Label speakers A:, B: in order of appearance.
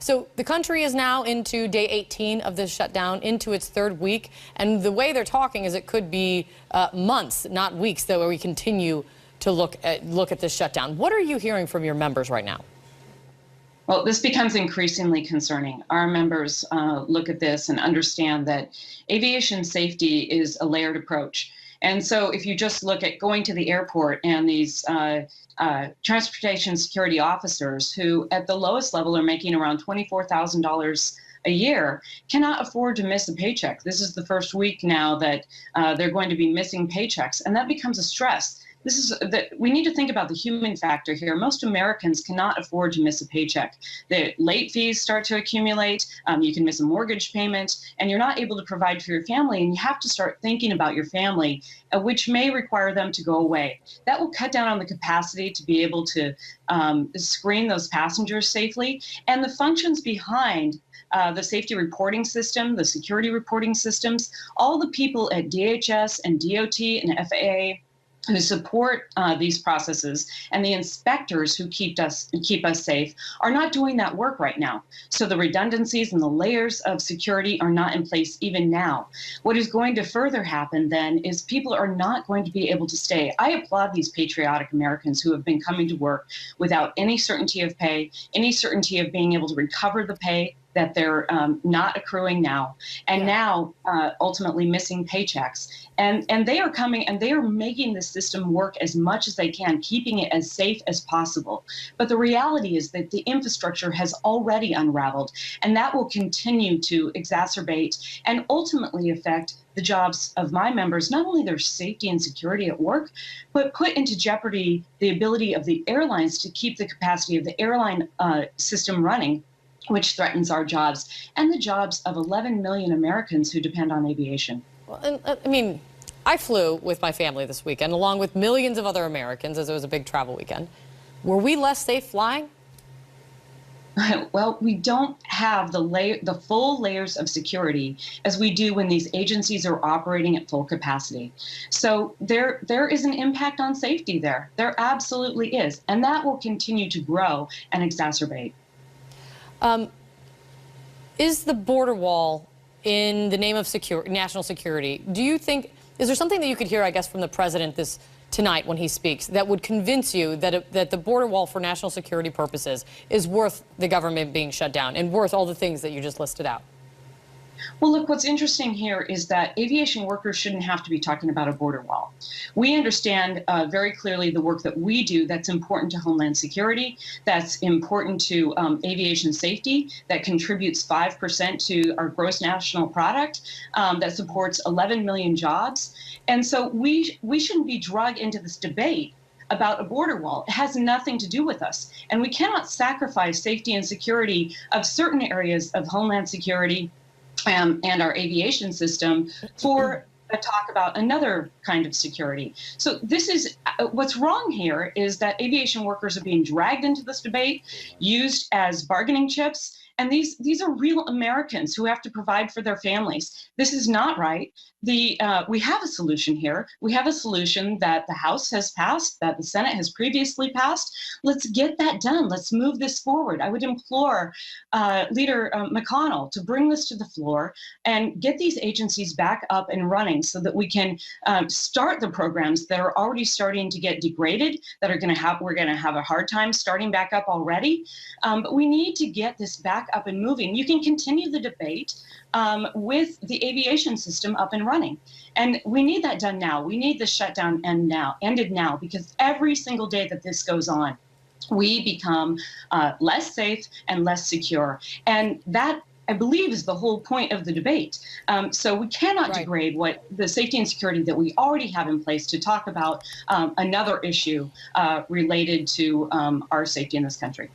A: So the country is now into day 18 of this shutdown, into its third week. And the way they're talking is it could be months, not weeks, that we continue to look at this shutdown. What are you hearing from your members right now?
B: Well, this becomes increasingly concerning. Our members look at this and understand that aviation safety is a layered approach. And so if you just look at going to the airport and these transportation security officers who at the lowest level are making around $24,000 a year cannot afford to miss a paycheck. This is the first week now that they're going to be missing paychecks, and that becomes a stress. We need to think about the human factor here. Most Americans cannot afford to miss a paycheck. The late fees start to accumulate. You can miss a mortgage payment, and you're not able to provide for your family, and you have to start thinking about your family, which may require them to go away. That will cut down on the capacity to be able to screen those passengers safely, and the functions behind the safety reporting system, the security reporting systems, all the people at DHS and DOT and FAA who support these processes, and the inspectors who keep us safe are not doing that work right now. So the redundancies and the layers of security are not in place even now. What is going to further happen then is people are not going to be able to stay. I applaud these patriotic Americans who have been coming to work without any certainty of pay, any certainty of being able to recover the pay that they're not accruing now, and now ultimately missing paychecks. And they are coming and they are making the system work as much as they can, keeping it as safe as possible. But the reality is that the infrastructure has already unraveled, and that will continue to exacerbate and ultimately affect the jobs of my members, not only their safety and security at work, but put into jeopardy the ability of the airlines to keep the capacity of the airline system running, which threatens our jobs and the jobs of 11 million Americans who depend on aviation.
A: Well, I mean, I flew with my family this weekend, along with millions of other Americans, as it was a big travel weekend. Were we less safe flying?
B: Well, we don't have the full layers of security as we do when these agencies are operating at full capacity. So there is an impact on safety there. There absolutely is. And that will continue to grow and exacerbate.
A: Is the border wall in the name of national security, do you think, is there something that you could hear, I guess, from the president tonight when he speaks that would convince you that the border wall for national security purposes is worth the government being shut down and worth all the things that you just listed out?
B: Well, look, what's interesting here is that aviation workers shouldn't have to be talking about a border wall. We understand very clearly the work that we do that's important to Homeland Security, that's important to aviation safety, that contributes 5% to our gross national product, that supports 11 million jobs. And so we shouldn't be dragged into this debate about a border wall. It has nothing to do with us. And we cannot sacrifice safety and security of certain areas of Homeland Security and our aviation system for a talk about another kind of security. So this is what's wrong here is that aviation workers are being dragged into this debate, used as bargaining chips, and these are real Americans who have to provide for their families. This is not right. We have a solution here. We have a solution that the House has passed, that the Senate has previously passed. Let's get that done. Let's move this forward. I would implore Leader McConnell to bring this to the floor and get these agencies back up and running so that we can start the programs that are already starting to get degraded, that are we're going to have a hard time starting back up already. But we need to get this back up and moving. You can continue the debate with the aviation system up and running. And we need that done now. We need the shutdown ended now, because every single day that this goes on, we become less safe and less secure. And that, I believe, is the whole point of the debate. So we cannot degrade what the safety and security that we already have in place to talk about another issue related to our safety in this country.